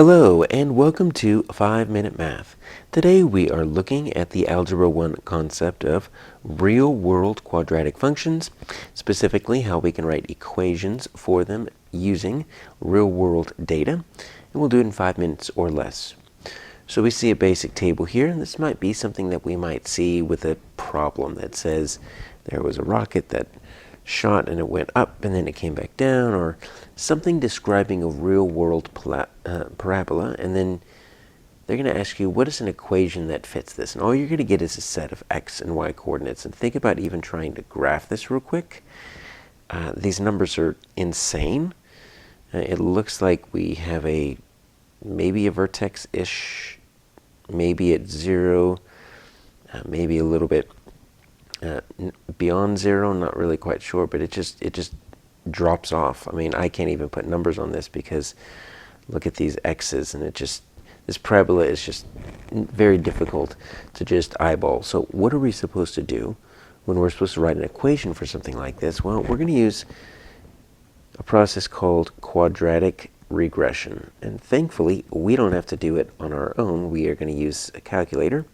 Hello and welcome to 5-Minute Math. Today we are looking at the Algebra 1 concept of real-world quadratic functions, specifically how we can write equations for them using real-world data, and we'll do it in 5 minutes or less. So we see a basic table here, and this might be something that we might see with a problem that says there was a rocket that shot and it went up and then it came back down, or something describing a real-world parabola, and then they're going to ask you, what is an equation that fits this? And all you're going to get is a set of x and y coordinates. And think about even trying to graph this real quick. These numbers are insane. It looks like we have maybe a vertex-ish, maybe at 0, maybe a little bit beyond 0, not really quite sure, but it just drops off. I mean, I can't even put numbers on this because look at these x's, and this parabola is just very difficult to just eyeball. So what are we supposed to do when we're supposed to write an equation for something like this? Well, we're going to use a process called quadratic regression, and thankfully we don't have to do it on our own. We are going to use a calculator.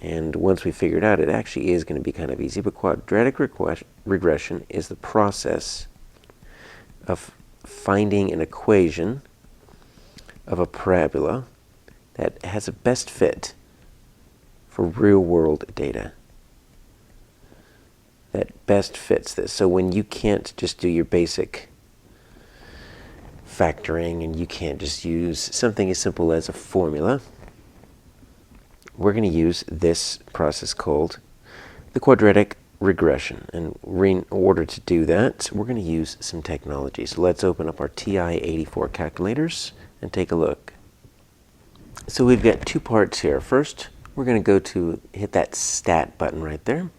And once we figure it out, it actually is going to be kind of easy. But quadratic regression is the process of finding an equation of a parabola that has a best fit for real-world data. That best fits this. So when you can't just do your basic factoring and you can't just use something as simple as a formula, we're going to use this process called the quadratic regression. And in order to do that, we're going to use some technology. So let's open up our TI-84 calculators and take a look. So we've got two parts here. First, we're going to hit that stat button right there,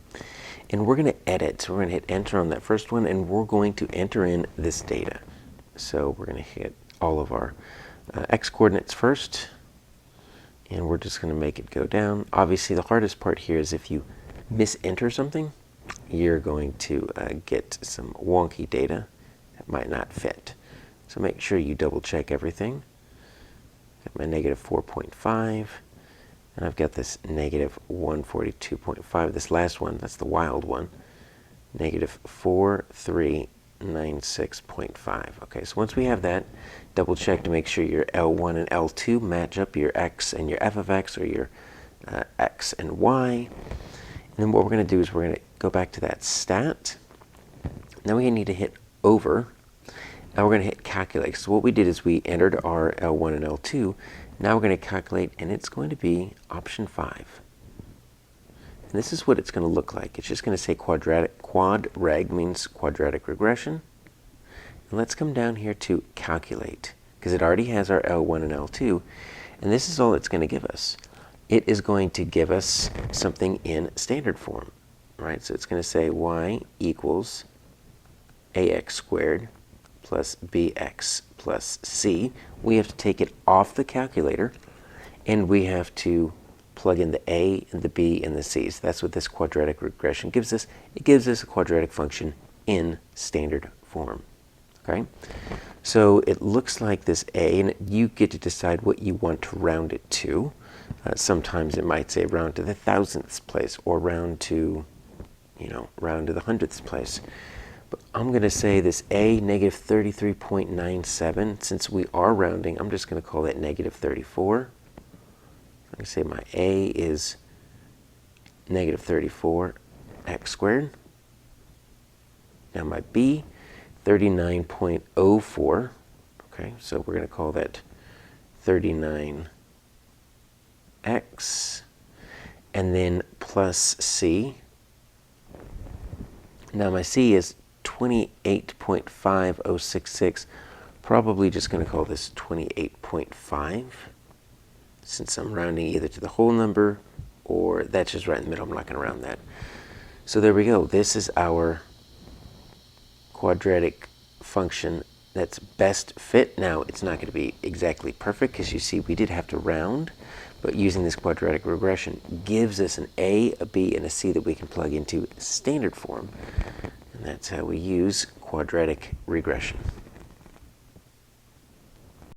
and we're going to edit. So we're going to hit enter on that first one, and we're going to enter in this data. So we're going to hit all of our x coordinates first, and we're just going to make it go down. Obviously, the hardest part here is if you misenter something, you're going to get some wonky data that might not fit. So make sure you double check everything. Got my negative 4.5, and I've got this negative 142.5. This last one, that's the wild one, negative 4396.5. Okay, so once we have that, double check to make sure your L1 and L2 match up your x and your f of x, or your x and y. And then what we're going to do is we're going to go back to that stat. Now we need to hit over. Now we're going to hit calculate. So what we did is we entered our L1 and L2. Now we're going to calculate, and it's going to be option 5. And this is what it's going to look like. It's just going to say quadratic. Quad reg means quadratic regression. And let's come down here to calculate, because it already has our L1 and L2. And this is all it's going to give us. It is going to give us something in standard form, right? So it's going to say y equals ax squared plus bx plus c. We have to take it off the calculator, and we have to plug in the a and the b and the c. So that's what this quadratic regression gives us. It gives us a quadratic function in standard form. Okay, so it looks like this a, and you get to decide what you want to round it to. Sometimes it might say round to the thousandth place, or round to, round to the hundredth place. But I'm going to say this a, negative 33.97. Since we are rounding, I'm just going to call that negative 34. I'm going to say my a is negative 34 x squared. Now my b, 39.04. Okay, so we're going to call that 39x, and then plus c. Now my c is 28.5066. Probably just going to call this 28.5, since I'm rounding either to the whole number or that's just right in the middle. I'm not going to round that. So there we go. This is our quadratic function that's best fit. Now, it's not going to be exactly perfect, because you see we did have to round, but using this quadratic regression gives us an a, a b, and a c that we can plug into standard form. And that's how we use quadratic regression.